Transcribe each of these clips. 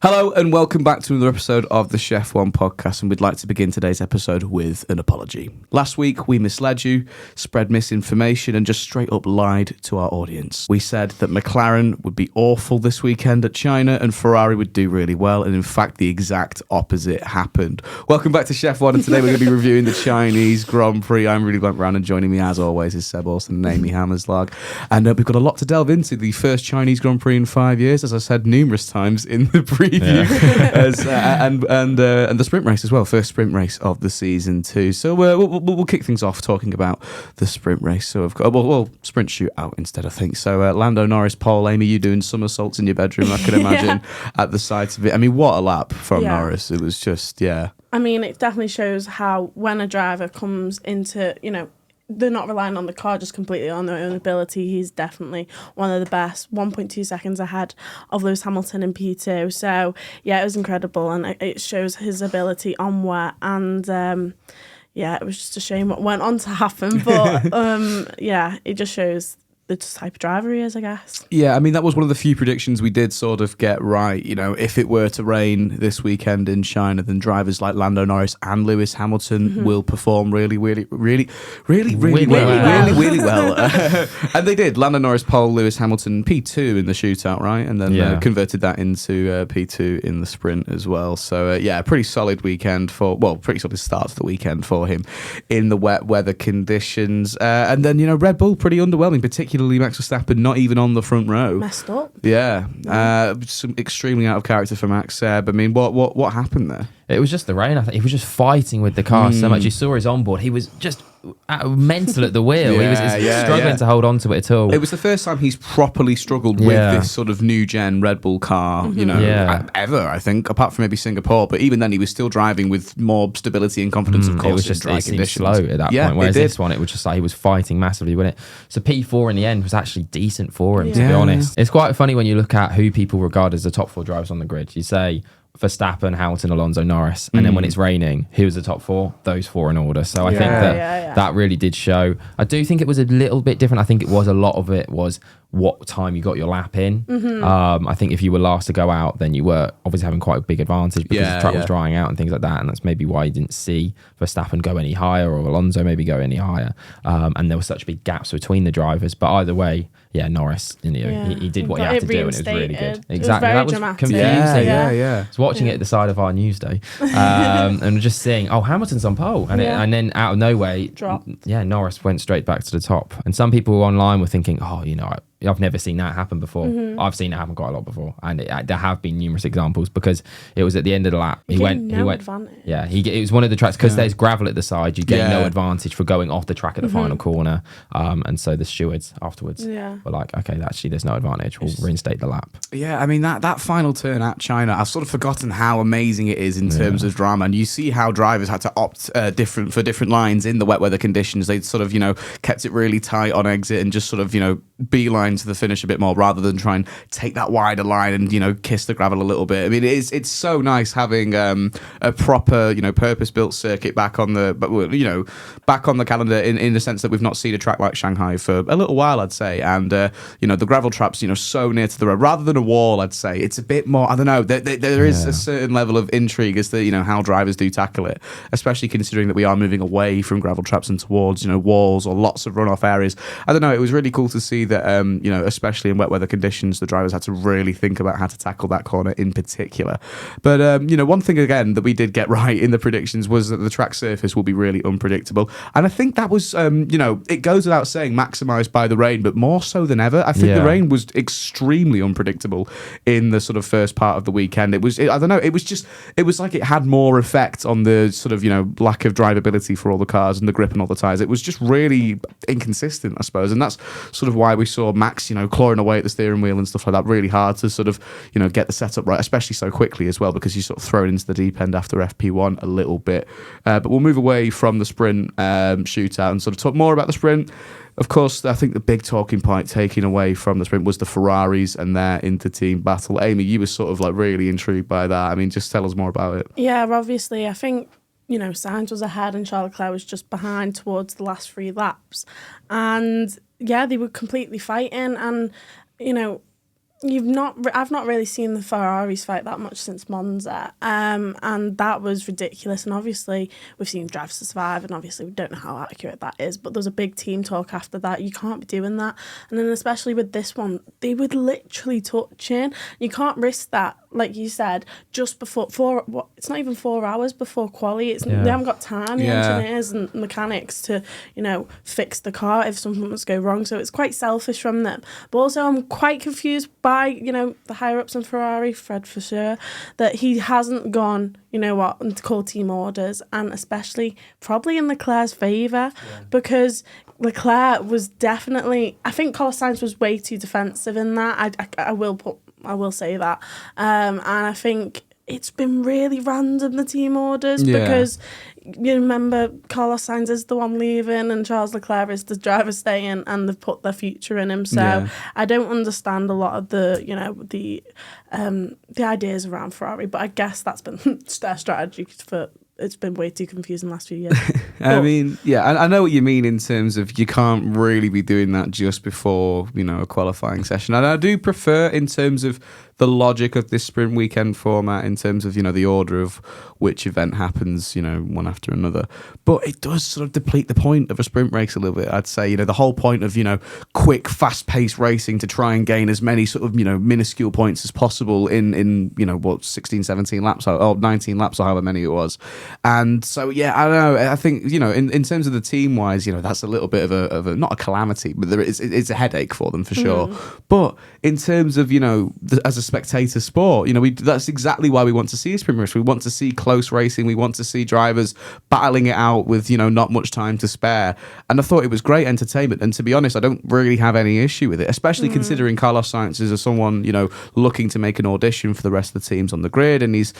Hello and welcome back to another episode of the ShefF1 podcast, and we'd like to begin today's episode with an apology. Last week we misled you, spread misinformation and just straight up lied to our audience. We said that McLaren would be awful this weekend at China and Ferrari would do really well, and in fact the exact opposite happened. Welcome back to ShefF1, and today we're going to be reviewing the Chinese Grand Prix. I'm Rudy Brown, and joining me as always is Seb Olsen and Amy Hammerslag, and we've got a lot to delve into. The first Chinese Grand Prix in 5 years, as I said numerous times in the preview. And the sprint race as well, first sprint race of the season too. So we'll kick things off talking about the sprint race. So sprint shootout instead, I think. So Lando Norris pole. Amy, you doing somersaults in your bedroom, I can imagine, at the sight of it. I mean, what a lap from Norris. It was just, I mean, it definitely shows how when a driver comes into, they're not relying on the car, just completely on their own ability. He's definitely one of the best, 1.2 seconds ahead of Lewis Hamilton in P2. So, it was incredible, and it shows his ability on wet. And, it was just a shame what went on to happen. But, it just shows the type of driver he is, I guess. Yeah, I mean, that was one of the few predictions we did sort of get right. If it were to rain this weekend in China, then drivers like Lando Norris and Lewis Hamilton will perform really well. And they did. Lando Norris pole, Lewis Hamilton P2 in the shootout, right? And then converted that into P2 in the sprint as well. So, pretty solid weekend pretty solid start to the weekend for him in the wet weather conditions. And then, Red Bull, pretty underwhelming, particularly Max Verstappen, not even on the front row. Messed up. Some extremely out of character for Max. Seb, I mean, what happened there? It was just the rain. I think he was just fighting with the car so much. You saw his onboard. He was just mental at the wheel. He was struggling to hold on to it at all. It was the first time he's properly struggled with this sort of new gen Red Bull car, ever, I think, apart from maybe Singapore. But even then, he was still driving with more stability and confidence, of course, it was just in dry conditions. Slow at that point. Whereas this one, it was just like he was fighting massively with it. So P4 in the end was actually decent for him, to be honest. It's quite funny when you look at who people regard as the top four drivers on the grid. You say Verstappen, Hamilton, Alonso, Norris, and then when it's raining, who was the top four? Those four in order. So I think that really did show. I do think it was a little bit different. I think a lot of it was what time you got your lap in. I think if you were last to go out, then you were obviously having quite a big advantage because the track was drying out and things like that, and that's maybe why you didn't see Verstappen go any higher or Alonso maybe go any higher, and there were such big gaps between the drivers. But either way, Norris, he did what he had to do, and it was really good. Exactly, that was dramatic. Confusing. I was watching it at the side of our news day, and just seeing, Hamilton's on pole, and then out of nowhere, Norris went straight back to the top. And some people online were thinking, I've never seen that happen before. I've seen it happen quite a lot before, and there have been numerous examples because it was at the end of the lap. He went. Advantage. Yeah, it was one of the tracks because there's gravel at the side. You get no advantage for going off the track at the final corner, and so the stewards afterwards were like, okay, actually, there's no advantage. We'll reinstate the lap. Yeah, I mean that final turn at China, I've sort of forgotten how amazing it is in terms of drama, and you see how drivers had to opt for different lines in the wet weather conditions. They sort of kept it really tight on exit and just sort of beeline to the finish a bit more rather than try and take that wider line and kiss the gravel a little bit. I mean, it's so nice having a proper purpose-built circuit back on the calendar in the sense that we've not seen a track like Shanghai for a little while, I'd say. And the gravel traps so near to the road rather than a wall, I'd say it's a bit more, I don't know, there is a certain level of intrigue as to how drivers do tackle it, especially considering that we are moving away from gravel traps and towards walls or lots of runoff areas. I don't know, it was really cool to see that especially in wet weather conditions, the drivers had to really think about how to tackle that corner in particular. But one thing again that we did get right in the predictions was that the track surface will be really unpredictable, and I think that was it goes without saying maximised by the rain, but more so than ever. I think the rain was extremely unpredictable in the sort of first part of the weekend. It was like it had more effect on the sort of lack of drivability for all the cars and the grip and all the tyres. It was just really inconsistent, I suppose, and that's sort of why we saw Max clawing away at the steering wheel and stuff like that, really hard to sort of get the setup right, especially so quickly as well, because he's sort of thrown into the deep end after FP1 a little bit. But we'll move away from the sprint shootout and sort of talk more about the sprint. Of course, I think the big talking point taken away from the sprint was the Ferraris and their inter-team battle. Amy, you were sort of really intrigued by that. I mean, just tell us more about it. Yeah, obviously, I think Sainz was ahead and Charles Leclerc was just behind towards the last 3 laps, and they were completely fighting, and I've not really seen the Ferraris fight that much since Monza, and that was ridiculous. And obviously, we've seen Drive to Survive, and obviously we don't know how accurate that is. But there was a big team talk after that. You can't be doing that, and then especially with this one, they would literally touch in. You can't risk that, like you said, just before it's not even 4 hours before quali. They haven't got time, the engineers and mechanics, to fix the car if something was to go wrong. So it's quite selfish from them. But also, I'm quite confused by the higher ups in Ferrari, Fred for sure, that he hasn't gone, and called team orders, and especially probably in Leclerc's favour, because Leclerc was definitely, I think Carlos Sainz was way too defensive in that. I will say that, and I think it's been really random, the team orders, because you remember Carlos Sainz is the one leaving and Charles Leclerc is the driver staying, and they've put their future in him. So I don't understand a lot of the ideas around Ferrari, but I guess that's been their strategy for. It's been way too confusing the last few years. I mean, I know what you mean in terms of you can't really be doing that just before, a qualifying session. And I do prefer, in terms of the logic of this sprint weekend format, in terms of, the order of which event happens, one after another. But it does sort of deplete the point of a sprint race a little bit, I'd say. The whole point of, quick, fast-paced racing to try and gain as many sort of, minuscule points as possible in 16, 17 laps, or 19 laps, or however many it was. And so, I don't know. I think, in terms of the team-wise, that's a little bit of a not a calamity, but it's a headache for them for sure. But in terms of, as a spectator sport, that's exactly why we want to see a sprint race. We want to see close racing. We want to see drivers battling it out with, not much time to spare. And I thought it was great entertainment. And to be honest, I don't really have any issue with it, especially considering Carlos Sainz is someone, looking to make an audition for the rest of the teams on the grid. And he's,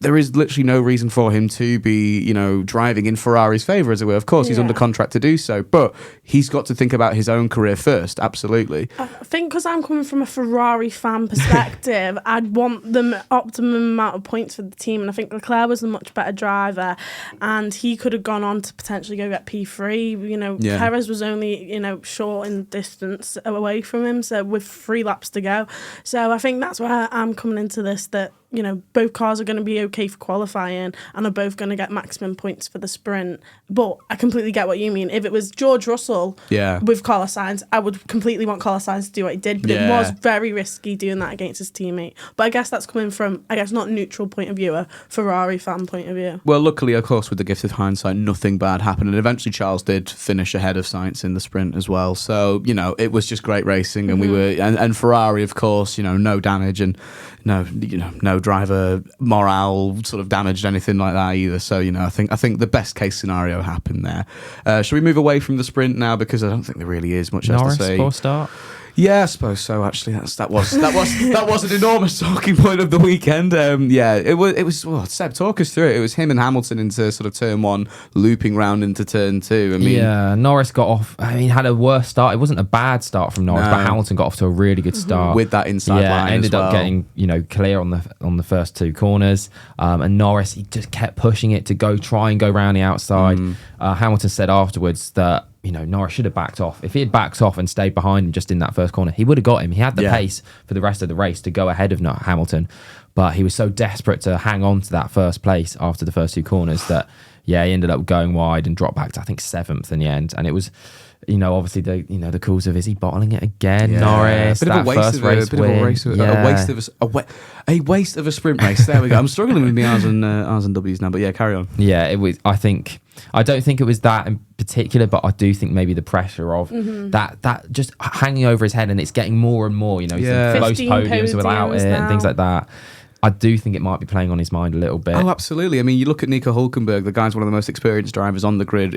there is literally no reason for him to be, driving in Ferrari's favour, as it were. Of course, he's under contract to do so, but he's got to think about his own career first. Absolutely. I think because I'm coming from a Ferrari fan perspective, I'd want the optimum amount of points for the team, and I think Leclerc was a much better driver, and he could have gone on to potentially go get P3. Perez was only short in distance away from him, so with 3 laps to go. So I think that's where I'm coming into this, that both cars are going to be okay for qualifying and are both going to get maximum points for the sprint. But I completely get what you mean. If it was George Russell with Carlos Sainz, I would completely want Carlos Sainz to do what he did. But it was very risky doing that against his teammate. But I guess that's coming from, not neutral point of view, a Ferrari fan point of view. Well, luckily, of course, with the gift of hindsight, nothing bad happened. And eventually Charles did finish ahead of Sainz in the sprint as well. So, it was just great racing. And we were, and Ferrari, of course, no damage and no driver morale sort of damaged, anything like that either. So, I think the best case scenario happened there. Should we move away from the sprint now, because I don't think there really is much else to say. Norris, start. Yeah, I suppose so. Actually, that was an enormous talking point of the weekend. It was. Well, Seb, talk us through it. It was him and Hamilton into sort of turn 1, looping round into turn 2. Norris got off. Had a worse start. It wasn't a bad start from Norris, but Hamilton got off to a really good start with that inside line. Ended up getting clear on the first 2 corners, and Norris, he just kept pushing it to try and go round the outside. Hamilton said afterwards that Norris should have backed off. If he had backed off and stayed behind him just in that first corner, he would have got him. He had the pace for the rest of the race to go ahead of Hamilton, but he was so desperate to hang on to that first place after the first 2 corners that, he ended up going wide and dropped back to, I think, 7th in the end. And it was, obviously the calls of, is he bottling it again, Norris? A bit of a waste of a sprint race. There we go. I'm struggling with my R's and W's now, but carry on. Yeah, it was. I don't think it was that in particular, but I do think maybe the pressure of that just hanging over his head, and it's getting more and more. He's in close podiums without it and things like that. I do think it might be playing on his mind a little bit. Oh, absolutely. I mean, you look at Nico Hülkenberg, the guy's one of the most experienced drivers on the grid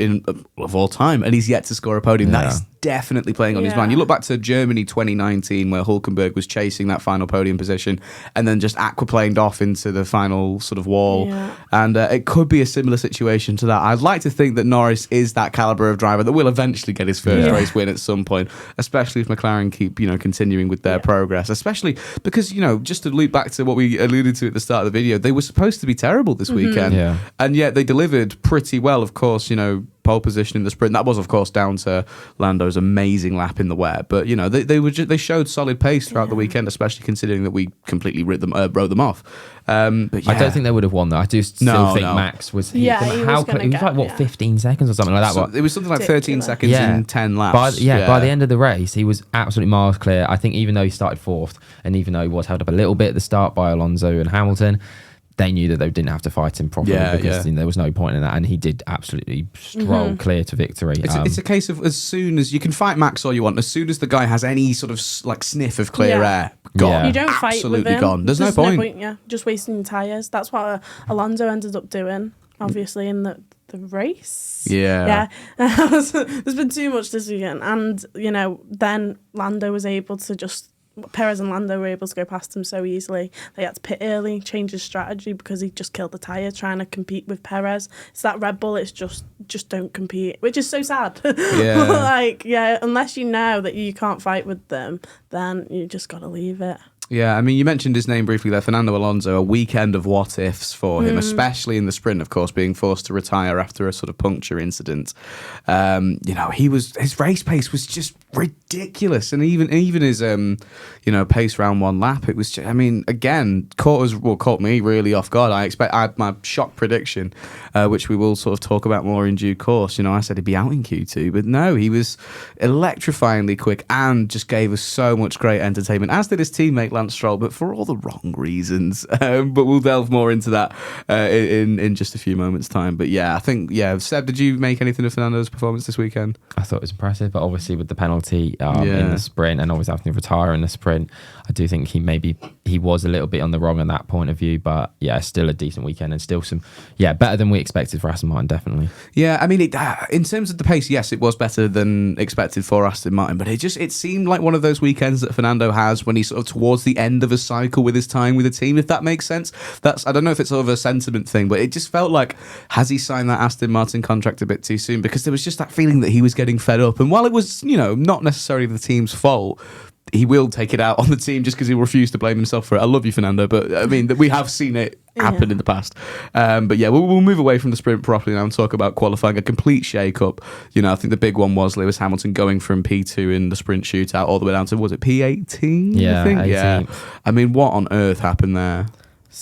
of all time, and he's yet to score a podium. That is definitely playing on his mind. You look back to Germany 2019, where Hülkenberg was chasing that final podium position and then just aquaplaned off into the final sort of wall. Yeah. And it could be a similar situation to that. I'd like to think that Norris is that caliber of driver that will eventually get his first race win at some point, especially if McLaren keep, continuing with their progress, especially because, just to loop back to what we alluded to at the start of the video, they were supposed to be terrible this weekend. And yet they delivered pretty well, of course, pole position in the sprint. That was, of course, down to Lando's amazing lap in the wet. But, you know, they showed solid pace throughout the weekend, especially considering that we completely wrote them off. But yeah. I don't think they would have won though. I do still think Max was. He was like 15 seconds or something like that. So it was something like 13 seconds in 10 laps. By the end of the race, he was absolutely miles clear. I think even though he started fourth, and even though he was held up a little bit at the start by Alonso and Hamilton, they knew that they didn't have to fight him properly because there was no point in that, and he did absolutely stroll clear to victory. It's a case of as soon as you can fight Max all you want, as soon as the guy has any sort of like sniff of clear air, gone. Yeah. You don't fight Absolutely with him. gone. There's no point. Just wasting your tyres. That's what Alonso ended up doing, obviously, in the race. Yeah. There's been too much this weekend, and you know, then Lando was able to Perez and Lando were able to go past him so easily. They had to pit early, change his strategy because he just killed the tyre trying to compete with Perez. It's that Red Bull, it's just don't compete, which is so sad. Yeah. Unless you know that you can't fight with them, then you just got to leave it. Yeah, I mean, you mentioned his name briefly there, Fernando Alonso, a weekend of what-ifs for him, especially in the sprint, of course, being forced to retire after a sort of puncture incident. You know, his race pace was just ridiculous, and even his, pace round one lap, it was just, I mean, again, caught me really off guard. I had my shock prediction, which we will sort of talk about more in due course. You know, I said he'd be out in Q2, but no, he was electrifyingly quick and just gave us so much great entertainment, as did his teammate Lance Stroll, but for all the wrong reasons. But we'll delve more into that in just a few moments' time. But yeah, I think, Seb, did you make anything of Fernando's performance this weekend? I thought it was impressive, but obviously with the penalty in the sprint, and obviously having to retire in the sprint, I do think he was a little bit on the wrong on that point of view. But yeah, still a decent weekend and still some better than we expected for Aston Martin, definitely. Yeah, I mean, in terms of the pace, yes, it was better than expected for Aston Martin, but it seemed like one of those weekends that Fernando has when he's sort of towards the end of a cycle with his time with the team, if that makes sense. I don't know if it's sort of a sentiment thing, but it just felt like, has he signed that Aston Martin contract a bit too soon? Because there was just that feeling that he was getting fed up, and while it was, not necessarily the team's fault, he will take it out on the team just because he refused to blame himself for it. I love you, Fernando, but I mean, we have seen it happen in the past. But yeah, we'll move away from the sprint properly now and talk about qualifying. A complete shake-up. I think the big one was Lewis Hamilton going from P2 in the sprint shootout all the way down to, was it P18? Yeah, I think? 18th. Yeah. I mean, what on earth happened there?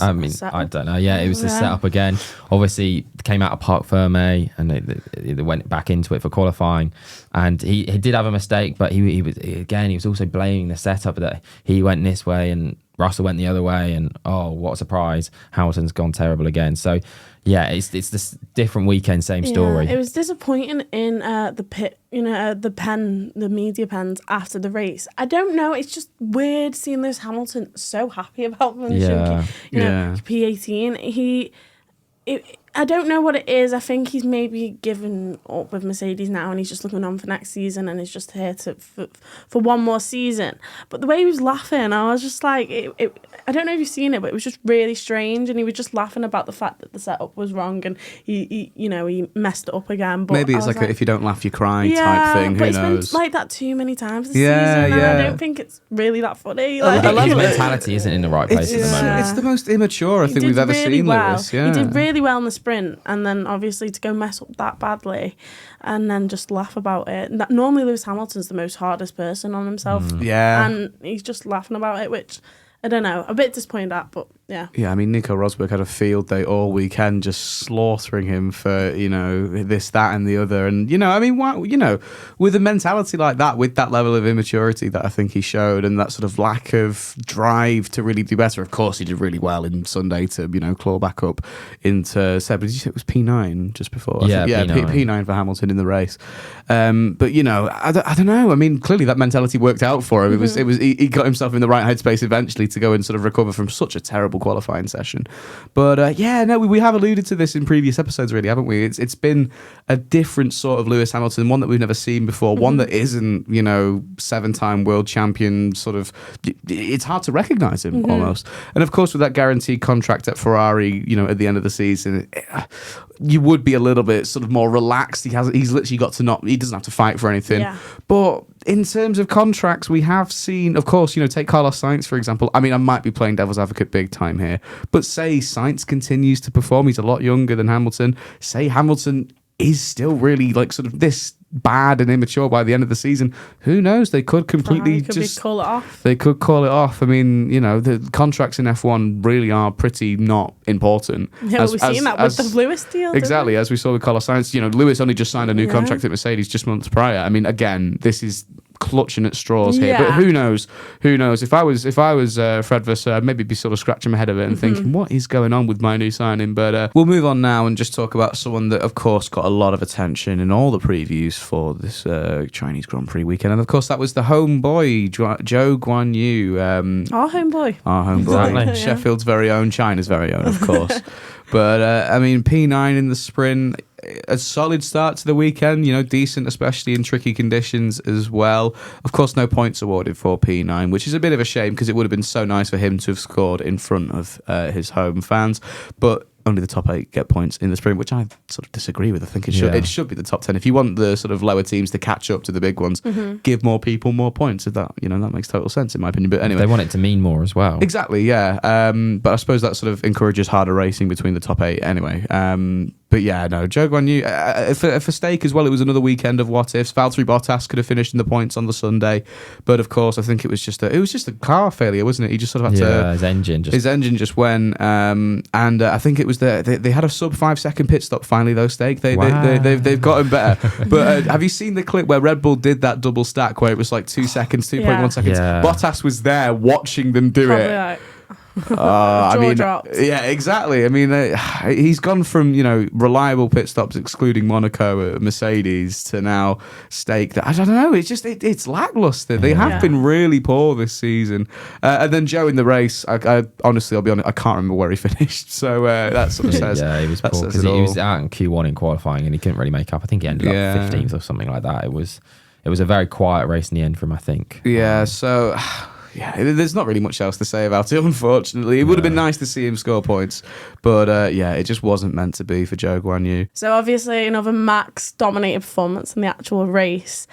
I mean, I don't know. Yeah, it was the setup again. Obviously, came out of Parc Fermé and they went back into it for qualifying. And he did have a mistake, but he was also blaming the setup that he went this way and Russell went the other way. And oh, what a surprise! Hamilton's gone terrible again. So yeah, it's this different weekend, same story. It was disappointing in the pit, the media pens after the race. I don't know, it's just weird seeing Lewis Hamilton so happy about finishing, P18. I don't know what it is. I think he's maybe given up with Mercedes now and he's just looking on for next season and he's just here for one more season. But the way he was laughing, I was just like, I don't know if you've seen it, but it was just really strange, and he was just laughing about the fact that the setup was wrong and he messed it up again. But maybe it's like a, if you don't laugh, you cry type thing. Who knows? It's been like that too many times this season, and I don't think it's really that funny. His mentality isn't in the right place at the moment. It's the most immature I think we've ever seen Lewis. Yeah. He did really well in the sprint, and then obviously to go mess up that badly and then just laugh about it. Normally Lewis Hamilton's the most hardest person on himself. And he's just laughing about it, which I don't know, a bit disappointed at, but yeah. Yeah, I mean, Nico Rosberg had a field day all weekend just slaughtering him for, this, that and the other. And, I mean, with a mentality like that, with that level of immaturity that I think he showed and that sort of lack of drive to really do better. Of course, he did really well in Sunday to, claw back up into Seb. Did you say it was P9 just before? P9 for Hamilton in the race. But, I don't know. I mean, clearly that mentality worked out for him. He got himself in the right headspace eventually to go and sort of recover from such a terrible qualifying session. But we have alluded to this in previous episodes, really, haven't we? It's been a different sort of Lewis Hamilton, one that we've never seen before, one that isn't, 7-time world champion, sort of, it's hard to recognise him almost. And of course, with that guaranteed contract at Ferrari, at the end of the season, you would be a little bit sort of more relaxed. He's literally got to he doesn't have to fight for anything. Yeah. But in terms of contracts, we have seen, of course, take Carlos Sainz, for example. I mean, I might be playing devil's advocate big time here, but say Sainz continues to perform. He's a lot younger than Hamilton. Say Hamilton is still really like sort of this bad and immature by the end of the season, who knows? They could completely call it off. They could call it off. I mean, the contracts in F1 really are pretty not important. Yeah, we've seen that with the Lewis deal. Exactly, as we saw with Carlos Sainz. Lewis only just signed a new contract at Mercedes just months prior. I mean, again, this is clutching at straws here, but who knows? If I was Fred Vasseur, I'd maybe be sort of scratching my head of it and thinking, what is going on with my new signing? But we'll move on now and just talk about someone that, of course, got a lot of attention in all the previews for this Chinese Grand Prix weekend, and of course that was the homeboy Zhou Guanyu. Our homeboy. Exactly. Sheffield's very own, China's very own, of course. But I mean, P9 in the sprint, a solid start to the weekend, decent, especially in tricky conditions as well. Of course, no points awarded for P9, which is a bit of a shame because it would have been so nice for him to have scored in front of his home fans. But only the top 8 get points in the sprint, which I sort of disagree with. I think it should be the top 10. If you want the sort of lower teams to catch up to the big ones, give more people more points. If that that makes total sense in my opinion. But anyway, they want it to mean more as well. Exactly, yeah. But I suppose that sort of encourages harder racing between the top 8 anyway. But yeah, no, Zhou Guanyu, for stake as well, it was another weekend of what ifs. Valtteri Bottas could have finished in the points on the Sunday, but of course I think it was just a car failure, wasn't it? He just sort of had to... His engine just went, and I think it was they had a sub 5 second pit stop finally though, Stake. They've gotten better. But have you seen the clip where Red Bull did that double stack where it was like 2 seconds, 2.1 seconds? Yeah. Bottas was there watching them do Probably it. like, I mean, dropped. yeah, exactly. I mean, he's gone from reliable pit stops, excluding Monaco at Mercedes, to now Stake. That I don't know. It's just it's lackluster. They have been really poor this season. And then Joe in the race, I honestly, I'll be honest, I can't remember where he finished. So that sort of says he was poor because he was out in Q1 in qualifying and he couldn't really make up. I think he ended up 15th or something like that. It was a very quiet race in the end for him, I think. Yeah. So. Yeah, there's not really much else to say about it, unfortunately. It would have been nice to see him score points, but it just wasn't meant to be for Zhou Guanyu. So obviously another Max-dominated performance in the actual race.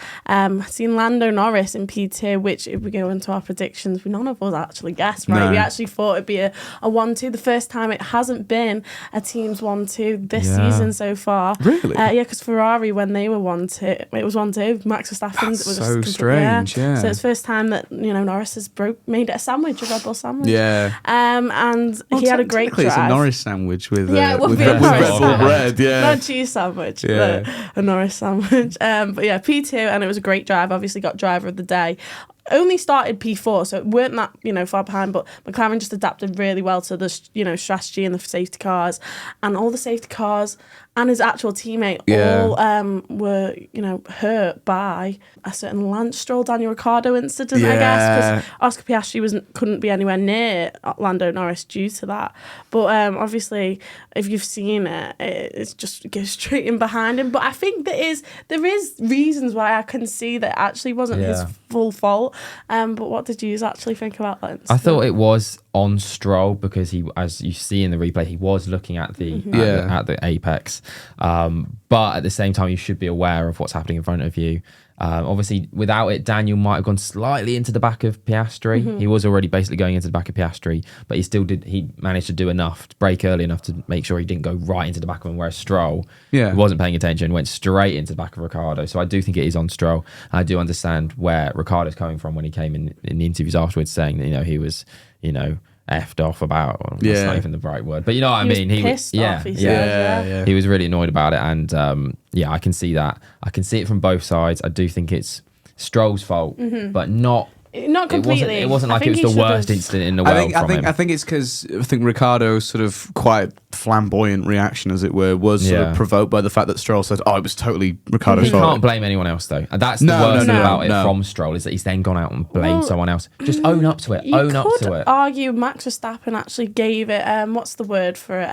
Seen Lando Norris in P2, which if we go into our predictions, none of us actually guessed, right? No. We actually thought it'd be a 1-2. The first time it hasn't been a team's 1-2 this season so far. Really? Yeah, because Ferrari, when they were 1-2, it was 1-2. Max Verstappen's. That's so strange, yeah. So it's the first time that, Norris has made it a sandwich, a Red Bull sandwich. Yeah. And he had a great drive. It's a Norris sandwich with it would with be a Norris Red Bull bread, not a cheese sandwich, but a Norris sandwich. But yeah, P2, and it was a great drive. Obviously got driver of the day. Only started P4, so it weren't that far behind, but McLaren just adapted really well to the strategy and the safety cars, and all the safety cars and his actual teammate all were hurt by a certain Lance Stroll, Daniel Ricciardo incident, I guess, because Oscar Piastri couldn't be anywhere near Lando Norris due to that. But obviously, if you've seen it, it just goes straight in behind him. But I think there is reasons why I can see that it actually wasn't his full fault. But what did you actually think about that incident? I thought it was on Stroll because he, as you see in the replay, he was looking at the at the apex. But at the same time, you should be aware of what's happening in front of you. Obviously, without it, Daniel might have gone slightly into the back of Piastri. Mm-hmm. He was already basically going into the back of Piastri, but he managed to do enough to brake early enough to make sure he didn't go right into the back of him, whereas Stroll wasn't paying attention, went straight into the back of Ricciardo. So I do think it is on Stroll. I do understand where Ricciardo's coming from when he came in the interviews afterwards saying that, he was, effed off about, that's not even the right word, but you know what I mean. He was pissed off. He was really annoyed about it, and I can see that. I can see it from both sides. I do think it's Stroll's fault, but not completely. It wasn't like it was the worst incident in the world. I think it's because Ricciardo's sort of quite flamboyant reaction, as it were, was sort of provoked by the fact that Stroll said, "Oh, it was totally Ricciardo's fault." He can't blame anyone else though, and that's the worst thing about it from Stroll, is that he's then gone out and blamed someone else. Just own up to it. Own up to it. You could argue Max Verstappen actually gave it what's the word for it?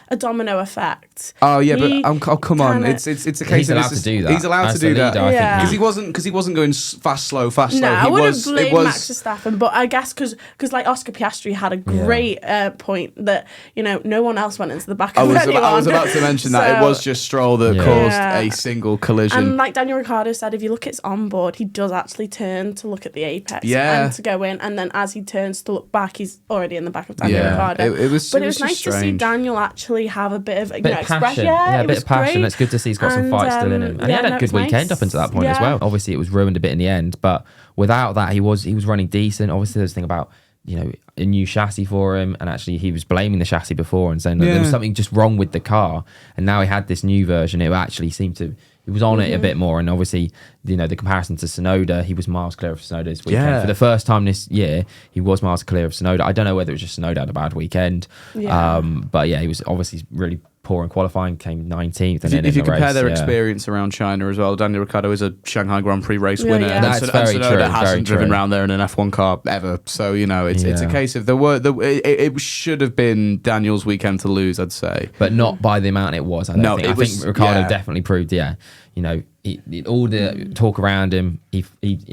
A domino effect. Oh yeah, but come on, it's a case. He's allowed to do that. He's allowed to do that because he wasn't going fast slow. No, I wouldn't blame Max Verstappen, but I guess because like Oscar Piastri had a great point that no one else else went into the back of anyone. I was about to mention that. It was just Stroll that caused a single collision. And like Daniel Ricciardo said, if you look at his onboard, he does actually turn to look at the apex and to go in. And then as he turns to look back, he's already in the back of Daniel Ricciardo. It was nice to see Daniel actually have a bit of expression. Yeah, a bit of passion. It's good to see he's got some fight still in him. And he had a good weekend up until that point as well. Obviously, it was ruined a bit in the end, but without that, he was running decent. Obviously, there's a thing about, you know, a new chassis for him, and actually he was blaming the chassis before and saying that there was something just wrong with the car, and now he had this new version. It actually seemed to, he was on it a bit more, and obviously, you know, the comparison to Tsunoda, he was miles clear of Tsunoda this weekend. For the first time this year, he was miles clear of Tsunoda. I don't know whether it was just Tsunoda had a bad weekend, but yeah, he was obviously really poor in qualifying, came 19th. And if you compare their experience around China as well, Daniel Ricciardo is a Shanghai Grand Prix race winner. That's very true. Tsunoda hasn't driven around there in an F1 car ever. So, you know, it's a case of it should have been Daniel's weekend to lose, I'd say. But not by the amount it was. I think Ricciardo definitely proved, you know, all the talk around him, he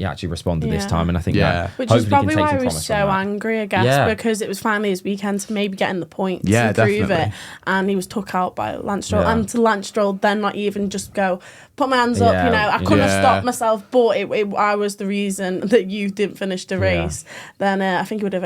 actually responded this time, and I think that which is probably why he was so angry, I guess, because it was finally his weekend to maybe get in the points and prove it, and he was took out by Lance Stroll, and to Lance Stroll then not even just go put my hands up, you know, I couldn't have stopped myself, but I was the reason that you didn't finish the race. Then I think he would have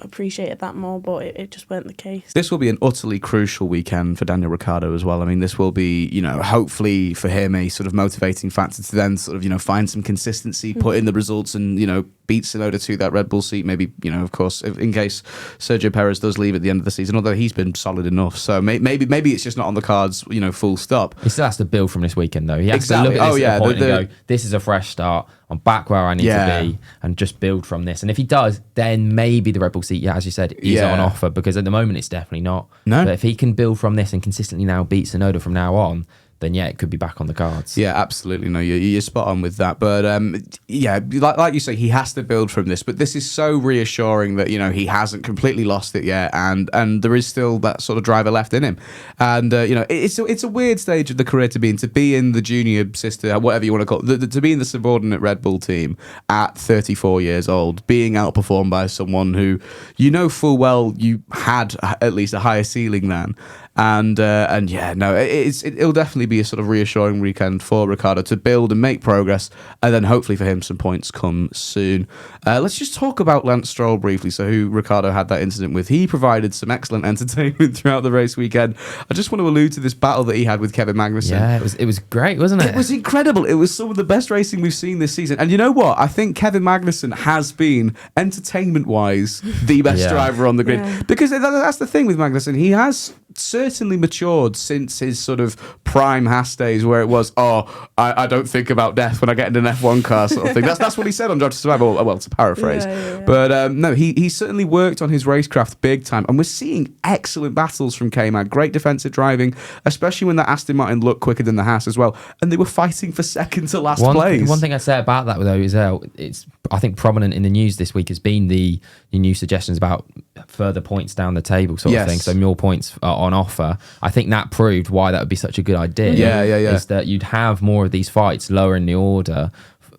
appreciated that more, but it just weren't the case. This will be an utterly crucial weekend for Daniel Ricciardo as well. I mean, this will be, you know, hopefully for him a sort of motivating factor to then sort of, you know, find some consistency, put in the results, and, you know, beat Tsunoda to that Red Bull seat. Maybe, you know, of course, in case Sergio Perez does leave at the end of the season, although he's been solid enough. So maybe it's just not on the cards, you know, full stop. He still has to build from this weekend, though. He has to look at this point and go, this is a fresh start. I'm back where I need to be, and just build from this. And if he does, then maybe the Red Bull seat, as you said, is on offer, because at the moment it's definitely not. No. But if he can build from this and consistently now beat Tsunoda from now on, then it could be back on the cards. Yeah, absolutely. No, you're spot on with that. But like you say, he has to build from this. But this is so reassuring that, you know, he hasn't completely lost it yet, and there is still that sort of driver left in him. And you know, it's a weird stage of the career to be in the junior sister, whatever you want to call it, to be in the subordinate Red Bull team at 34 years old, being outperformed by someone who you know full well you had at least a higher ceiling than. And it'll definitely be a sort of reassuring weekend for Ricciardo to build and make progress, and then hopefully for him some points come soon. Let's just talk about Lance Stroll briefly. So who Ricciardo had that incident with. He provided some excellent entertainment throughout the race weekend. I just want to allude to this battle that he had with Kevin Magnussen. Yeah, it was great, wasn't it? It was incredible. It was some of the best racing we've seen this season. And you know what? I think Kevin Magnussen has been, entertainment-wise, the best driver on the grid. Yeah. Because that's the thing with Magnussen. He has certainly matured since his sort of prime Haas days, where it was, I don't think about death when I get in an F1 car sort of thing. That's what he said on Drive to Survive, well, to paraphrase. But no, he certainly worked on his racecraft big time, and we're seeing excellent battles from K-Mag, great defensive driving, especially when that Aston Martin looked quicker than the Haas as well, and they were fighting for second to last place. One thing I'd say about that, though, is it's, I think, prominent in the news this week has been the new suggestions about further points down the table sort of thing, so more points on offer. I think that proved why that would be such a good idea. Is that you'd have more of these fights lower in the order,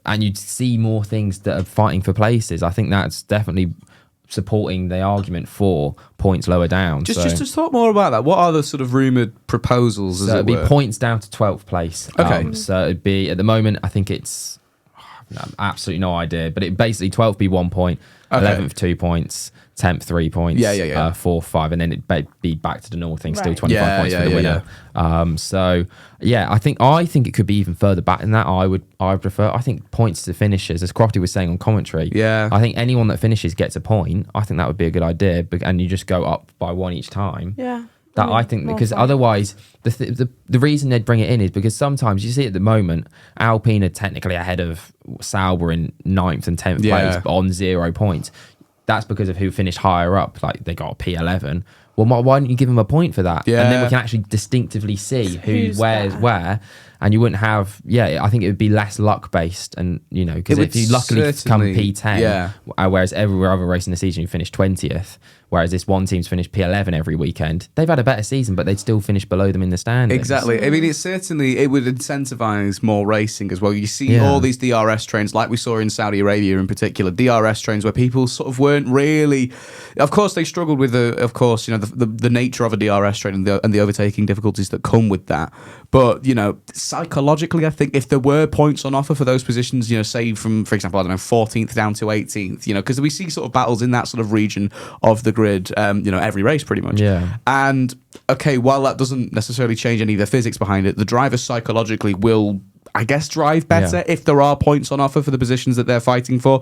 and you'd see more things that are fighting for places. I think that's definitely supporting the argument for points lower down. Just talk more about that. What are the sort of rumoured proposals? So it'd be points down to 12th place. Okay. So it'd be, at the moment, I think it's absolutely no idea, but it basically 12th be 1 point, 11th 2 points, 10th 3 points, 4th 5, and then it'd be back to the normal thing, still 25 points for the winner. So I think it could be even further back than that. I would prefer, I think, points to finishes, as Crofty was saying on commentary. I think anyone that finishes gets a point. I think that would be a good idea, and you just go up by one each time. That I think, because otherwise the reason they'd bring it in is because sometimes you see at the moment Alpine are technically ahead of Sauber in 9th and 10th place on 0 points. That's because of who finished higher up, like they got a P11. Well, why don't you give them a point for that? And then we can actually distinctively see who's where, and you wouldn't have. I think it would be less luck based, and you know, because if you luckily come P10, whereas every other race in the season you finish 20th. Whereas this one team's finished P11 every weekend. They've had a better season, but they'd still finish below them in the standings. Exactly. I mean, it would incentivize more racing as well. You see all these DRS trains, like we saw in Saudi Arabia in particular, DRS trains where people sort of weren't really. Of course, they struggled with the nature of a DRS train and the overtaking difficulties that come with that. But psychologically, I think if there were points on offer for those positions, say from, for example, I don't know, 14th down to 18th, because we see sort of battles in that sort of region of the grid, every race pretty much. Yeah. And okay, while that doesn't necessarily change any of the physics behind it, the driver psychologically will, I guess, drive better if there are points on offer for the positions that they're fighting for,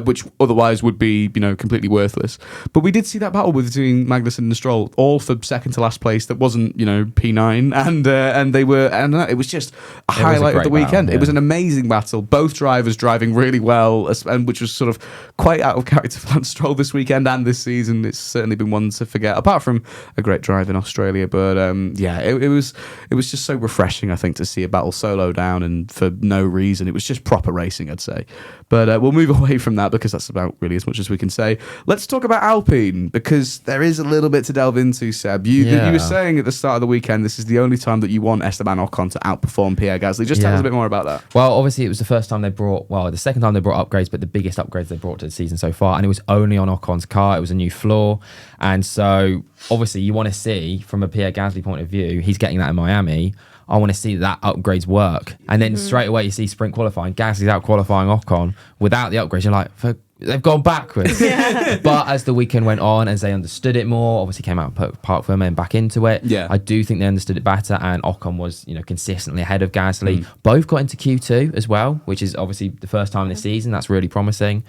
which otherwise would be, completely worthless. But we did see that battle between Magnussen and Stroll, all for second to last place. That wasn't, P9, and they were, and it was just a highlight of the weekend. Battle, It was an amazing battle. Both drivers driving really well, and which was sort of quite out of character for Lance Stroll this weekend and this season. It's certainly been one to forget, apart from a great drive in Australia. But it was just so refreshing, I think, to see a battle solo down and for no reason. It was just proper racing, I'd say. But we'll move away from that because that's about really as much as we can say. Let's talk about Alpine, because there is a little bit to delve into, Seb. You were saying at the start of the weekend this is the only time that you want Esteban Ocon to outperform Pierre Gasly. Just tell us a bit more about that. Well, obviously it was the second time they brought upgrades, but the biggest upgrades they brought to the season so far, and it was only on Ocon's car. It was a new floor, and so obviously you want to see, from a Pierre Gasly point of view, he's getting that in Miami. I want to see that upgrades work. And then straight away you see sprint qualifying, Gasly's out qualifying Ocon without the upgrades. You're like, they've gone backwards. But as the weekend went on, as they understood it more, obviously came out and park firm and back into it. Yeah. I do think they understood it better, and Ocon was, consistently ahead of Gasly. Both got into Q2 as well, which is obviously the first time this season. That's really promising.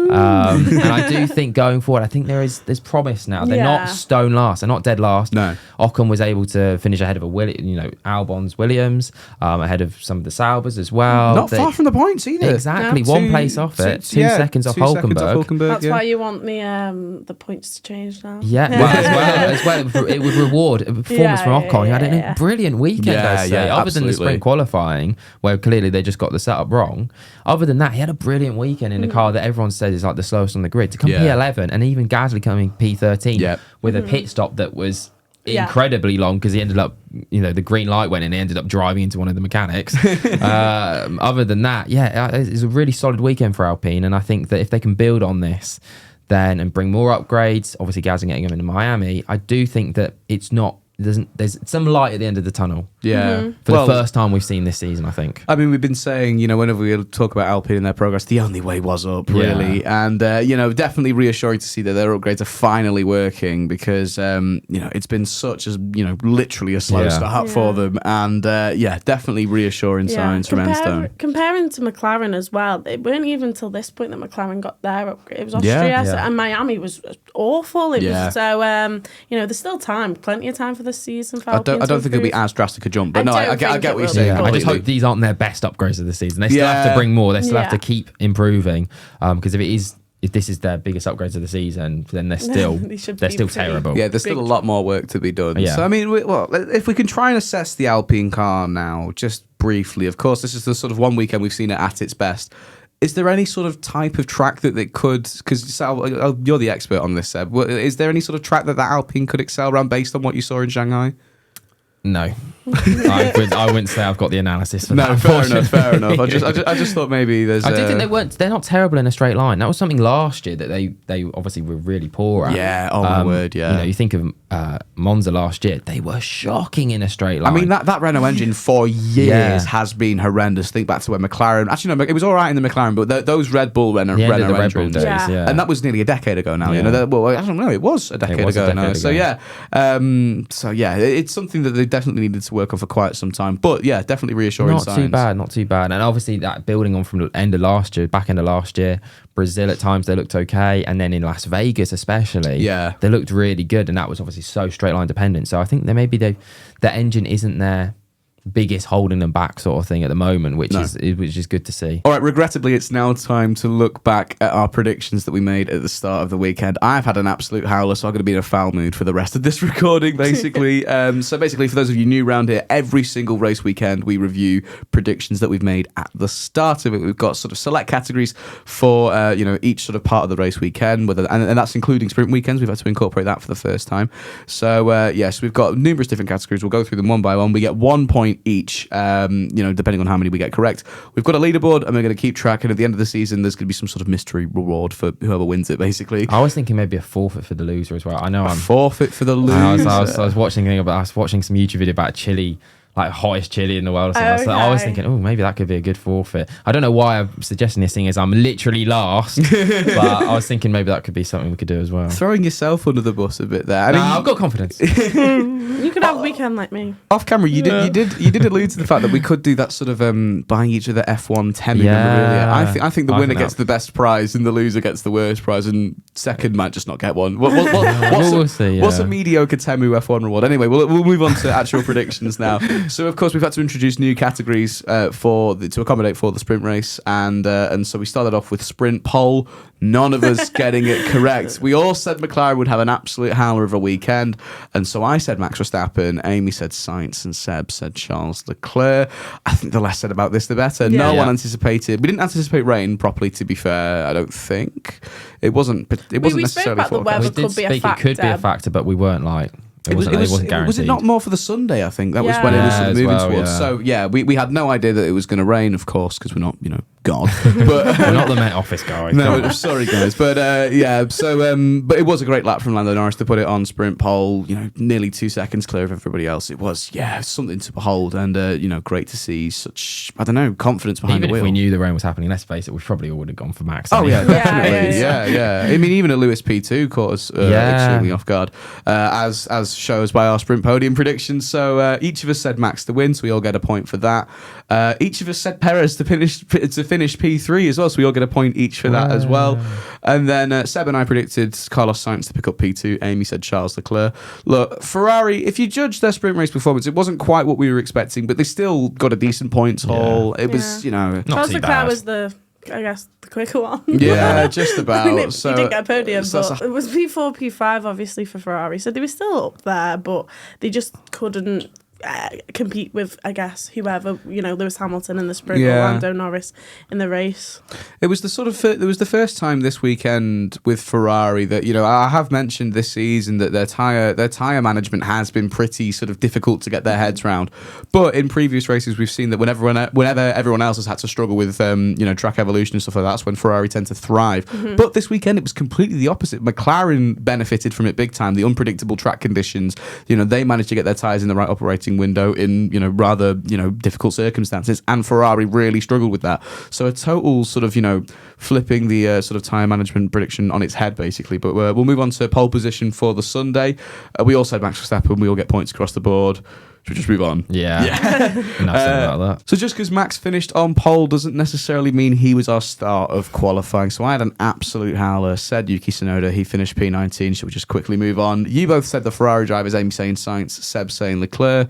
And I do think going forward, I think there's promise now. They're not stone last. They're not dead last. No. Ocon was able to finish ahead of Albon's Williams, ahead of some of the Saubers as well. Not far from the points either. Exactly. No. 1 place off it. 2 seconds off Hulkenberg. That's why you want the points to change now. Yeah, as well, it would reward a performance from Ocon. He had a brilliant weekend, I'd say. Other than the sprint qualifying, where clearly they just got the setup wrong. Other than that, he had a brilliant weekend in the car that everyone said is like the slowest on the grid. To come P11, and even Gasly coming P13 with a pit stop that was incredibly long, because he ended up, the green light went and he ended up driving into one of the mechanics. Other than that, it's a really solid weekend for Alpine, and I think that if they can build on this then and bring more upgrades, obviously Gasly getting them into Miami, I do think that there's some light at the end of the tunnel. Yeah. For the first time we've seen this season, I think. I mean, we've been saying, whenever we talk about Alpine and their progress, the only way was up, really. And, definitely reassuring to see that their upgrades are finally working, because, it's been such as, literally a slow start for them. And, definitely reassuring signs from Enstone. Comparing to McLaren as well, it weren't even till this point that McLaren got their upgrade. It was Austria, and Miami was awful. It was so, there's still time, plenty of time for this season. For I don't think it'll be as drastic a jump, but no, I get what you're saying. I just hope these aren't their best upgrades of the season. They still have to bring more. They still have to keep improving, because if this is their biggest upgrades of the season, then they're still terrible. Yeah, there's still a lot more work to be done. So I mean, if we can try and assess the Alpine car now, just briefly. Of course, this is the sort of one weekend we've seen it at its best. Is there any sort of type of track that it could, because Sal, you're the expert on this, Seb, is there any sort of track that Alpine could excel around based on what you saw in Shanghai? No. I wouldn't say I've got the analysis for that. No, fair enough. I just thought maybe there's. I do think they're not terrible in a straight line. That was something last year that they obviously were really poor at. Yeah, my word, yeah. You think of Monza last year, they were shocking in a straight line. I mean, that Renault engine for years has been horrendous. Think back to when McLaren, actually no, it was all right in the McLaren, but those Red Bull Renault engines, days, and that was nearly a decade ago now. Yeah. I don't know, it was a decade ago now. So it's something that they definitely needed to work on for quite some time. But yeah, definitely reassuring signs. Not too bad. And obviously that building on from the back end of last year, Brazil at times they looked okay, and then in Las Vegas especially, they looked really good, and that was obviously so straight line dependent. So I think that maybe the engine isn't their biggest holding them back sort of thing at the moment, which is good to see. All right, regrettably, it's now time to look back at our predictions that we made at the start of the weekend. I've had an absolute howler, so I'm going to be in a foul mood for the rest of this recording, basically. So basically, for those of you new around here, every single race weekend, we review predictions that we've made at the start of it. We've got sort of select categories for, each sort of part of the race weekend, and that's including sprint weekends. We've had to incorporate that for the first time. So, yes, we've got numerous different categories. We'll go through them one by one. We get 1 point each, depending on how many we get correct. We've got a leaderboard, and we're going to keep track, and at the end of the season, there's going to be some sort of mystery reward for whoever wins it, basically. I was thinking maybe a forfeit for the loser as well. I know I'm forfeit for the loser. I was watching some YouTube video about chili, like hottest chili in the world or something. So I was thinking, maybe that could be a good forfeit. I don't know why I'm suggesting this thing, as I'm literally last, but I was thinking maybe that could be something we could do as well. Throwing yourself under the bus a bit there. I've got confidence. You could have a weekend like me. Off camera, you did allude to the fact that we could do that sort of buying each other F1 10 memorabilia. I think the winner gets the best prize and the loser gets the worst prize, and second might just not get one. What's a mediocre Temu F1 reward? Anyway, we'll move on to actual predictions now. So of course we've had to introduce new categories to accommodate for the sprint race, and so we started off with sprint pole. None of us getting it correct. We all said McLaren would have an absolute howler of a weekend, and so I said Max Verstappen, Amy said Sainz, and Seb said Charles Leclerc. I think the less said about this, the better. No one anticipated. We didn't anticipate rain properly. To be fair, I don't think it wasn't. It wasn't necessarily. The weather could be a factor. It could be a factor, but we weren't like. It wasn't guaranteed. Was it not more for the Sunday? I think that was when it was sort of moving towards. Yeah. So yeah, we had no idea that it was going to rain, of course, because we're not, God. But we're not the Met Office guys. No, sorry guys, but but it was a great lap from Lando Norris to put it on sprint pole. Nearly 2 seconds clear of everybody else. It was something to behold, and great to see such confidence behind the wheel. Even if we knew the rain was happening, let's face it, we probably all would have gone for Max. Oh yeah, definitely. Yeah. I mean, even a Lewis P2 caught us extremely off guard, as shows by our sprint podium predictions. So each of us said Max to win, so we all get a point for that. Each of us said Perez to finish P3 as well, so we all get a point each for that as well. And then Seb and I predicted Carlos Sainz to pick up P2. Amy said Charles Leclerc. Look, Ferrari, if you judge their sprint race performance, it wasn't quite what we were expecting, but they still got a decent points haul. It was, not Charles too Leclerc bad. was the quicker one. Yeah, just about. He didn't get a podium, but it was P4, P5 obviously for Ferrari. So they were still up there, but they just couldn't compete with, I guess, whoever, Lewis Hamilton in the sprint or Lando Norris in the race. It was the first time this weekend with Ferrari that, I have mentioned this season that their tyre management has been pretty sort of difficult to get their heads round. But in previous races, we've seen that whenever everyone else has had to struggle with, track evolution and stuff like that, that's when Ferrari tend to thrive. Mm-hmm. But this weekend, it was completely the opposite. McLaren benefited from it big time. The unpredictable track conditions, they managed to get their tyres in the right operating window in rather difficult circumstances, and Ferrari really struggled with that. So a total sort of flipping the sort of tyre management prediction on its head basically. But we'll move on to pole position for the Sunday. We all said Max Verstappen. We all get points across the board. Should we just move on? Yeah. Enough about that. So just because Max finished on pole doesn't necessarily mean he was our star of qualifying. So I had an absolute howler. Said Yuki Tsunoda. He finished P19. Should we just quickly move on? You both said the Ferrari drivers. Amy saying Sainz, Seb saying Leclerc.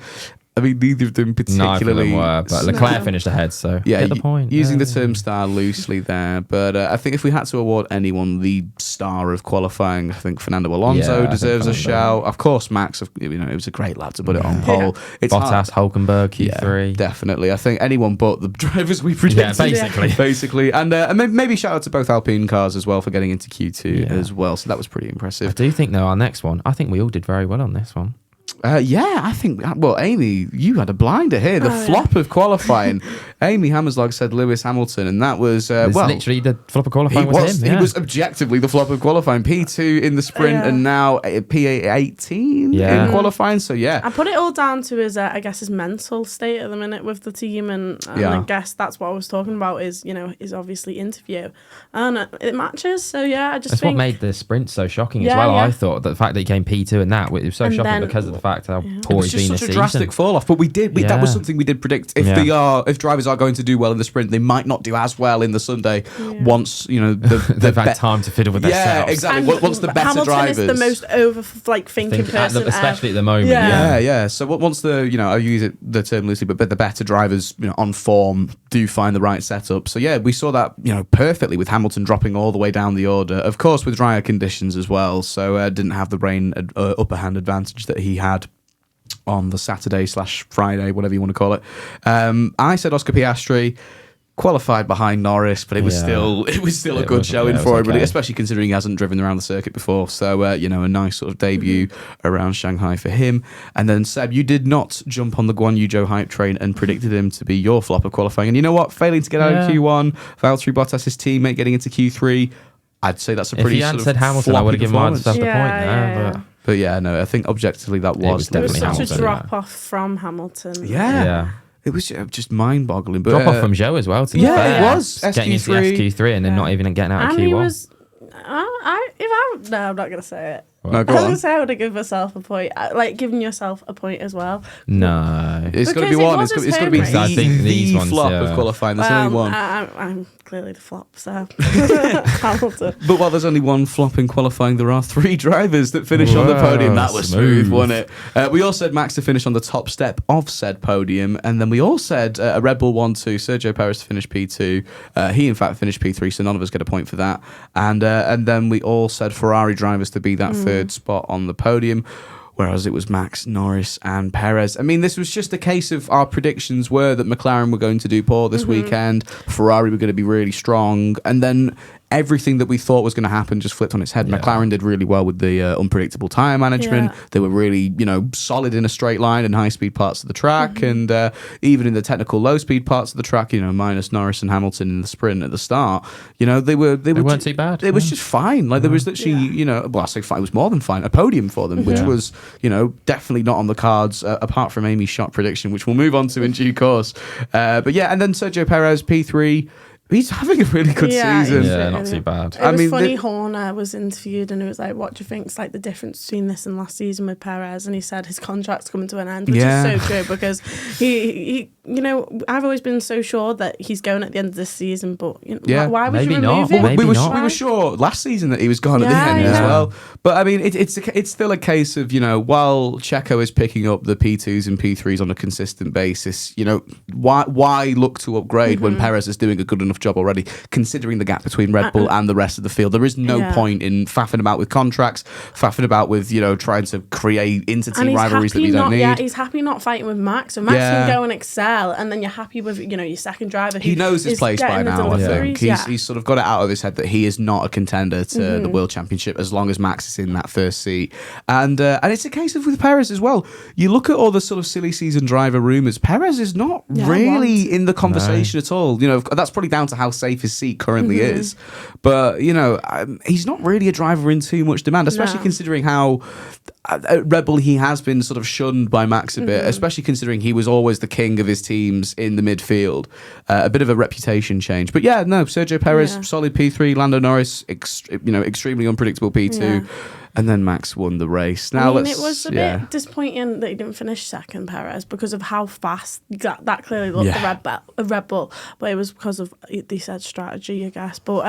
I mean, neither of them particularly. Neither of them were, but Leclerc finished ahead, so get the point. Using the term star loosely there, but I think if we had to award anyone the star of qualifying, I think Fernando Alonso deserves a shout. Of course, Max, it was a great lad to put it on pole. It's Bottas, Hulkenberg, Q3. Yeah, definitely. I think anyone but the drivers we predicted. Yeah, basically. And maybe shout out to both Alpine cars as well for getting into Q2 as well. So that was pretty impressive. I do think, though, our next one, I think we all did very well on this one. I think, Amy, you had a blinder here. The flop of qualifying. Amy Hammerslag said Lewis Hamilton, and that was, literally the flop of qualifying was him. He was objectively the flop of qualifying. P2 in the sprint and now P18 in qualifying, so I put it all down to his mental state at the minute with the team, and I guess that's what I was talking about is obviously interview. And it matches, so I just That's think... what made the sprint so shocking as well, I thought. The fact that he came P2 and that, it was so shocking because of the fact how poor he's been this season. It was just such a drastic fall off, but that was something we did predict. If drivers drivers are going to do well in the sprint. They might not do as well in the Sunday once, they've had time to fiddle with their Yeah, setups. exactly. Once the better Hamilton drivers. is the most thinking person, especially at the moment. Yeah. So once I use the term loosely, but the better drivers, on form, do find the right setup. So yeah, we saw that, perfectly with Hamilton dropping all the way down the order. Of course, with drier conditions as well. So didn't have the rain upper hand advantage that he had on the Saturday/Friday, whatever you want to call it. I said Oscar Piastri qualified behind Norris, but it was still a good showing for him, really, especially considering he hasn't driven around the circuit before. So a nice sort of debut around Shanghai for him. And then Seb, you did not jump on the Guan Yu Zhou hype train and predicted him to be your flop of qualifying. And you know what? Failing to get out of Q1, Valtteri Bottas, his teammate, getting into Q3. I'd say that's a pretty. If he hadn't said Hamilton, I would have given Marcus the point there. But yeah, no, I think objectively that was definitely such Hamilton. a drop off from Hamilton. Yeah. It was just mind-boggling. But, drop off from Zhou as well. To be fair. It was. Getting into SQ3 and then not even getting out of And Q1. he was. I'm not going to say it. No, I go was on. going to say I would have given myself a point. Like giving yourself a point as well. No. It's got to be Because it one. was It's his got to be home race. I think these the ones, flop of qualifying. There's only one. I'm clearly the flop, so Hamilton. But while there's only one flop in qualifying, there are 3 drivers that finish on the podium. That was smooth, wasn't it? We all said Max to finish on the top step of said podium, and then we all said a Red Bull 1-2, Sergio Perez to finish P2. He, in fact, finished P3, so none of us get a point for that. And then we all said Ferrari drivers to be that third spot on the podium, whereas it was Max, Norris and Perez. I mean, this was just a case of our predictions were that McLaren were going to do poor this weekend, Ferrari were going to be really strong, and then everything that we thought was going to happen just flipped on its head. McLaren did really well with the unpredictable tyre management. They were really, solid in a straight line and high-speed parts of the track, and even in the technical low-speed parts of the track, minus Norris and Hamilton in the sprint at the start, they weren't too bad. It was just fine. Like there was literally, well, I say fine. It was more than fine. A podium for them, which was, definitely not on the cards apart from Amy's shot prediction, which we'll move on to in due course. But yeah, and then Sergio Perez P3. He's having a really good season. Yeah, not too bad. It was funny. Horner was interviewed and it was like, what do you think is like the difference between this and last season with Perez? And he said his contract's coming to an end, which is so true because he I've always been so sure that he's going at the end of this season, but why would you remove him? We were sure last season that he was gone at the end as well. But I mean, it's still a case of, while Checo is picking up the P2s and P3s on a consistent basis, why look to upgrade when Perez is doing a good enough job already, considering the gap between Red Bull and the rest of the field? There is no point in faffing about with contracts, faffing about with, trying to create inter-team rivalries that we don't need. Yeah, he's happy not fighting with Max. So Max can go and excel, and then you're happy with, your second driver. He knows his place by now, I think. He's sort of got it out of his head that he is not a contender to the World Championship as long as Max is in that first seat. And it's a case of with Perez as well. You look at all the sort of silly season driver rumours, Perez is not really in the conversation at all. That's probably down to how safe his seat currently is. But, he's not really a driver in too much demand, especially considering how at Red Bull he has been sort of shunned by Max a bit, especially considering he was always the king of his teams in the midfield. A bit of a reputation change. But yeah, no, Sergio Perez, solid P3, Lando Norris, extremely unpredictable P2. And then Max won the race. Now it was a bit disappointing that he didn't finish second, Perez, because of how fast that clearly looked the Red Bull. But it was because of the said strategy, I guess. But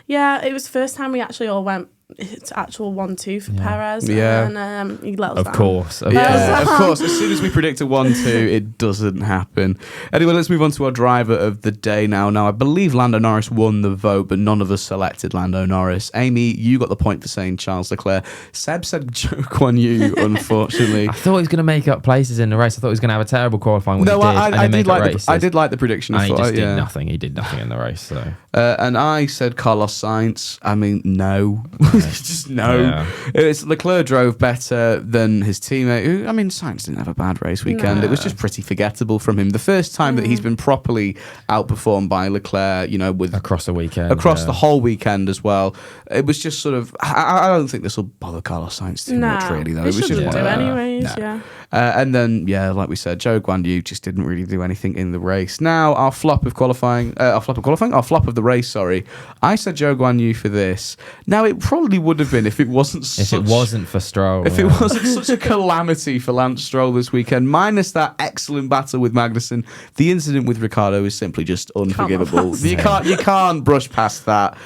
it was the first time we actually all went. It's actual 1-2 for Perez. And he let us down. Of course. Of course. As soon as we predict a 1-2, it doesn't happen. Anyway, let's move on to our driver of the day now. Now, I believe Lando Norris won the vote, but none of us selected Lando Norris. Amy, you got the point for saying Charles Leclerc. Seb said Guan Yu, unfortunately. I thought he was going to make up places in the race. I thought he was going to have a terrible qualifying. I did like the prediction. And he just did nothing. He did nothing in the race. So. And I said Carlos Sainz. I mean, no. Just no. Yeah. It's Leclerc drove better than his teammate, who, I mean, Sainz didn't have a bad race weekend. It was just pretty forgettable from him. The first time that he's been properly outperformed by Leclerc, with across the weekend, the whole weekend as well. It was just sort of. I don't think this will bother Carlos Sainz too much, really. Though it was just one. Anyways, And then, like we said, Zhou Guanyu just didn't really do anything in the race. Now, our flop of the race, sorry. I said Zhou Guanyu for this. Now, it probably would have been if it wasn't for Stroll. If it wasn't such a calamity for Lance Stroll this weekend, minus that excellent battle with Magnussen, the incident with Ricciardo is simply just unforgivable. You can't brush past that.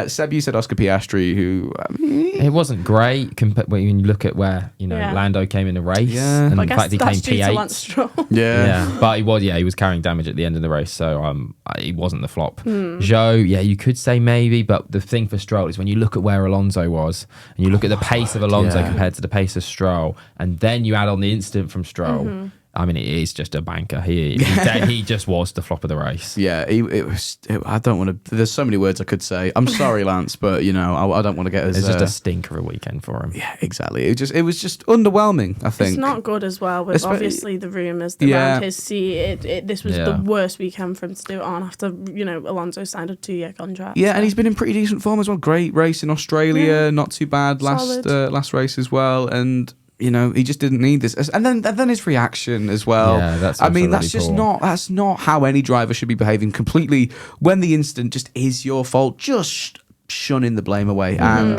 Seb, you said Oscar Piastri, who it wasn't great when you look at where Lando came in the race, and the fact he came P8. But he was carrying damage at the end of the race, so he wasn't the flop. Zhou, you could say maybe, but the thing for Stroll is when you look at where Alonso was, and you look at the pace of Alonso compared to the pace of Stroll, and then you add on the incident from Stroll. I mean, it is just a banker. He just was the flop of the race. Yeah, I don't want to. There's so many words I could say. I'm sorry, Lance, but I don't want to get as. It's just a stinker of a weekend for him. Yeah, exactly. It was just underwhelming. I think it's not good as well. With obviously the rumours around his seat. This was the worst weekend for him to do it on after Alonso signed a 2-year contract. Yeah, and he's been in pretty decent form as well. Great race in Australia, not too bad last race as well, and. He just didn't need this, and then his reaction as well. Yeah, that's that's not how any driver should be behaving. Completely, when the incident just is your fault, just shunning the blame away. And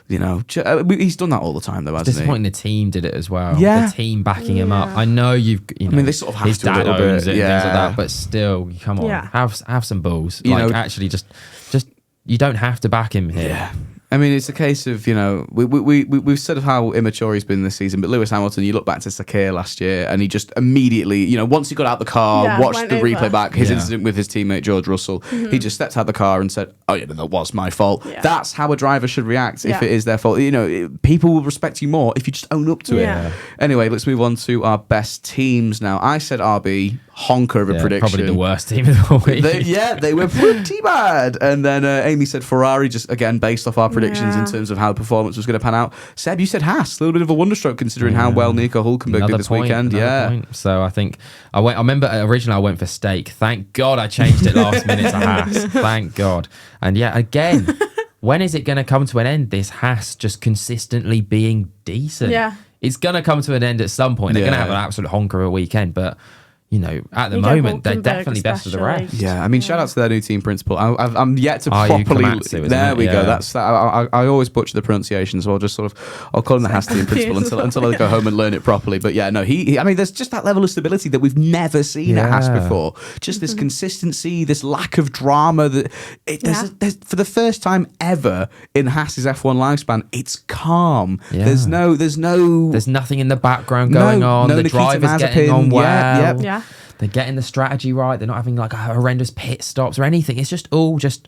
he's done that all the time, though. Hasn't disappointing he? The team did it as well. The team backing him up. I know they sort of have his to dad a little owns bit. it, and things like that, but still, come on, have some balls. Actually, just you don't have to back him here. Yeah. I mean, it's a case of, we've said of how immature he's been this season, but Lewis Hamilton, you look back to Sakir last year, and he just immediately, once he got out the car, watched the replay back, his incident with his teammate George Russell, he just stepped out the car and said, that was my fault. Yeah. That's how a driver should react if it is their fault. People will respect you more if you just own up to it. Anyway, let's move on to our best teams now. I said RB, honker of a prediction. Probably the worst team of the week. They were pretty bad. And then Amy said Ferrari, just again, based off our predictions in terms of how the performance was going to pan out. Seb, you said Haas, a little bit of a wonderstroke considering how well Nico Hulkenberg did this weekend. Point. So I think I remember originally I went for Steak. Thank God I changed it last minute to Haas. Thank God. And again, when is it going to come to an end? This Haas just consistently being decent. Yeah, it's going to come to an end at some point. They're going to have an absolute honker of a weekend, but. At the moment, they're definitely best of the rest. Yeah, I mean, shout out to their new team principal. I'm yet to properly. Komatsu, there we go. That's that. I always butcher the pronunciation, so I'll call him the Haas team principal until I go home and learn it properly. But I mean, there's just that level of stability that we've never seen at Haas before. Just this consistency, this lack of drama. There's for the first time ever in Haas's F1 lifespan, it's calm. Yeah. There's nothing in the background going on. The driver's getting on well. Yeah. They're getting the strategy right. They're not having horrendous pit stops or anything. It's just all it's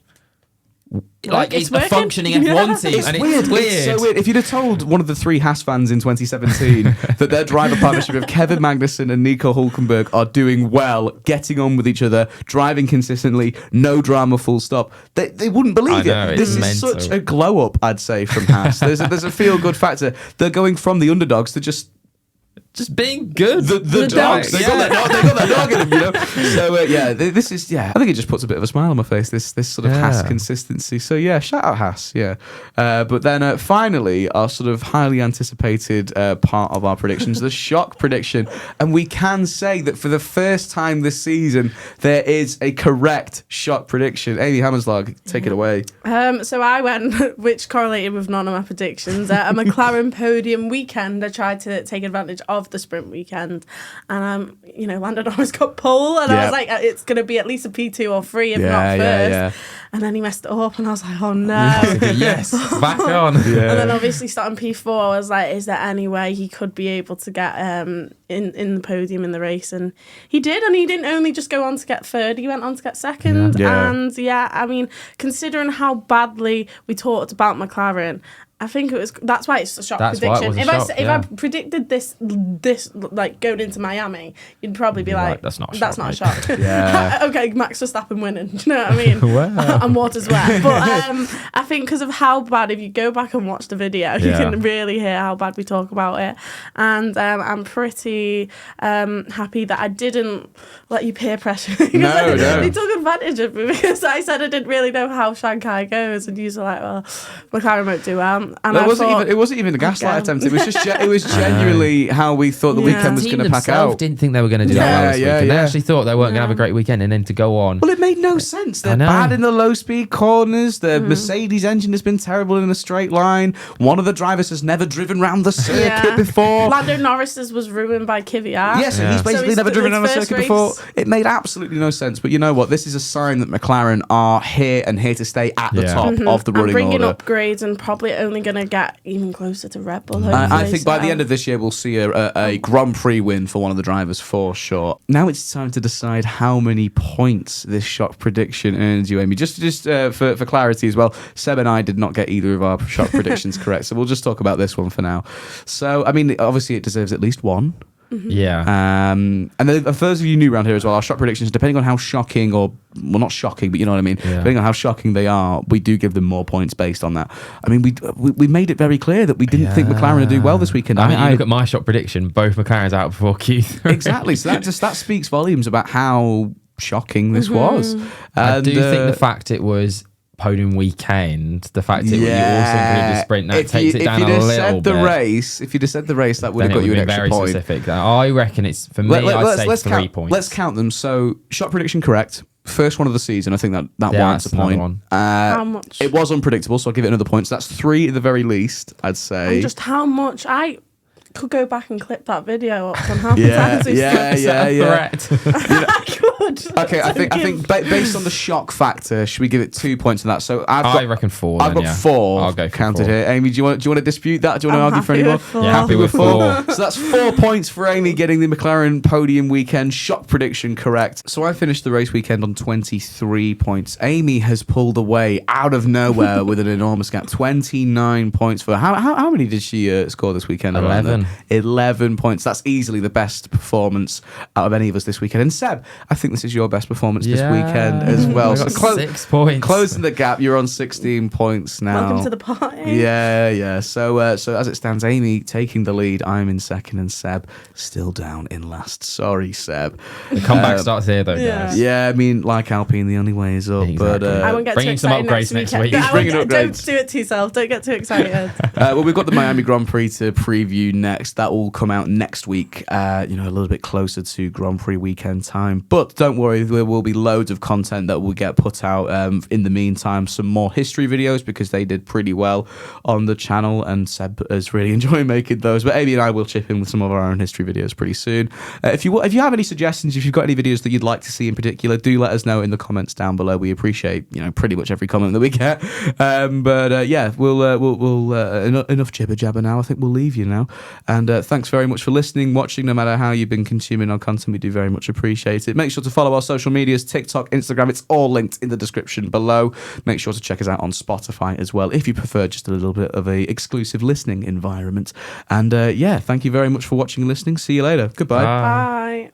a functioning F1 team. It's weird. It's so weird. If you'd have told one of the 3 Haas fans in 2017 that their driver partnership of Kevin Magnussen and Nico Hulkenberg are doing well, getting on with each other, driving consistently, no drama, full stop, they wouldn't believe it. This is such a glow up, I'd say, from Haas. There's a feel good factor. They're going from the underdogs to just being good. The dogs. They got that dog in them, So, this is, I think it just puts a bit of a smile on my face, this sort of Haas consistency. So, shout out Haas, but then finally, our sort of highly anticipated part of our predictions, the shock prediction. And we can say that for the first time this season, there is a correct shock prediction. Amy Hammerslag, take it away. So I went, which correlated with none of my predictions, a McLaren podium weekend. I tried to take advantage of the sprint weekend, and Lando Norris got pole, and I was like, it's going to be at least a P2 or 3 if not first. And then he messed it up, and I was like, oh no. Yes, back on. And then obviously starting P4, I was like, is there any way he could be able to get in the podium in the race? And he did, and he didn't only just go on to get third, he went on to get second. And I mean, considering how badly we talked about McLaren, I think that's why it's a shock prediction. If I predicted this like going into Miami, you'd probably be like, that's not a shock. Okay, Max Verstappen winning. Do you know what I mean? And water's wet. But I think because of how bad, if you go back and watch the video, you can really hear how bad we talk about it. And I'm pretty happy that I didn't let you peer pressure. No. They took advantage of me because I said I didn't really know how Shanghai goes, and you were like, well, McLaren won't do well. And it wasn't even a gaslight attempt. It was just it was genuinely how we thought the weekend was The team going to pack themselves out. didn't think they were going to do that well this weekend. They actually thought they weren't going to have a great weekend, and then to go on. Well, it made no sense. They're bad in the low-speed corners. The Mercedes engine has been terrible in a straight line. One of the drivers has never driven round the circuit before. Lando Norris's was ruined by Kvyat. Yes, and he's basically never driven around a circuit before. It made absolutely no sense. But you know what? This is a sign that McLaren are here to stay at the top of the running bringing order. upgrades and probably only going to get even closer to Red Bull. I think by the end of this year, we'll see a Grand Prix win for one of the drivers for sure. Now it's time to decide how many points this shock prediction earns you, Amy. Just for clarity as well, Seb and I did not get either of our shock predictions correct, so we'll just talk about this one for now. So, I mean, obviously it deserves at least one. Yeah. And then for those of you new around here as well, our shock predictions, depending on how shocking not shocking, but you know what I mean, depending on how shocking they are, we do give them more points based on that. I mean, we made it very clear that we didn't think McLaren would do well this weekend. I mean, you look at my shock prediction, both McLaren's out before Q3. Exactly. So that speaks volumes about how shocking this was. I do think the fact it was podium weekend, the fact that you also included the sprint, that takes it down a little bit. If you'd have said the race, that would have got you an extra point. Very specific. I reckon it's, for me, I'd say 3 points. Let's count them. So, shock prediction correct. First one of the season. I think that warrants a point. How much? It was unpredictable, so I'll give it another point. So that's 3 at the very least, I'd say. And just how much? I could go back and clip that video up on how many times we I could. Okay, I think based on the shock factor, should we give it 2 points on that? So I reckon 4. I've got 4. I'll go for counted 4. Here. Amy, do you want to dispute that? Do you want to argue for any more? Yeah, happy with 4. So that's 4 points for Amy getting the McLaren podium weekend shock prediction correct. So I finished the race weekend on 23 points. Amy has pulled away out of nowhere with an enormous gap. 29 points for her. How many did she score this weekend? 11 points. That's easily the best performance out of any of us this weekend. And Seb, I think this is your best performance this weekend as well. So 6 points. Closing the gap, you're on 16 points now. Welcome to the party. Yeah. So as it stands, Amy taking the lead. I'm in second, and Seb still down in last. Sorry, Seb. The comeback starts here, though, guys. Yeah, I mean, like Alpine, the only way is up. Exactly. But I won't get bringing too some excited upgrades next week. Don't do it to yourself. Don't get too excited. Well, we've got the Miami Grand Prix to preview next. That will come out next week, a little bit closer to Grand Prix weekend time. But don't worry, there will be loads of content that will get put out in the meantime. Some more history videos, because they did pretty well on the channel, and Seb is really enjoying making those. But Amy and I will chip in with some of our own history videos pretty soon. If you have any suggestions, if you've got any videos that you'd like to see in particular, do let us know in the comments down below. We appreciate pretty much every comment that we get. We'll enough jibber jabber now. I think we'll leave you now. And thanks very much for listening, watching, no matter how you've been consuming our content. We do very much appreciate it. Make sure to follow our social medias, TikTok, Instagram. It's all linked in the description below. Make sure to check us out on Spotify as well, if you prefer just a little bit of a exclusive listening environment. And thank you very much for watching and listening. See you later. Goodbye. Bye.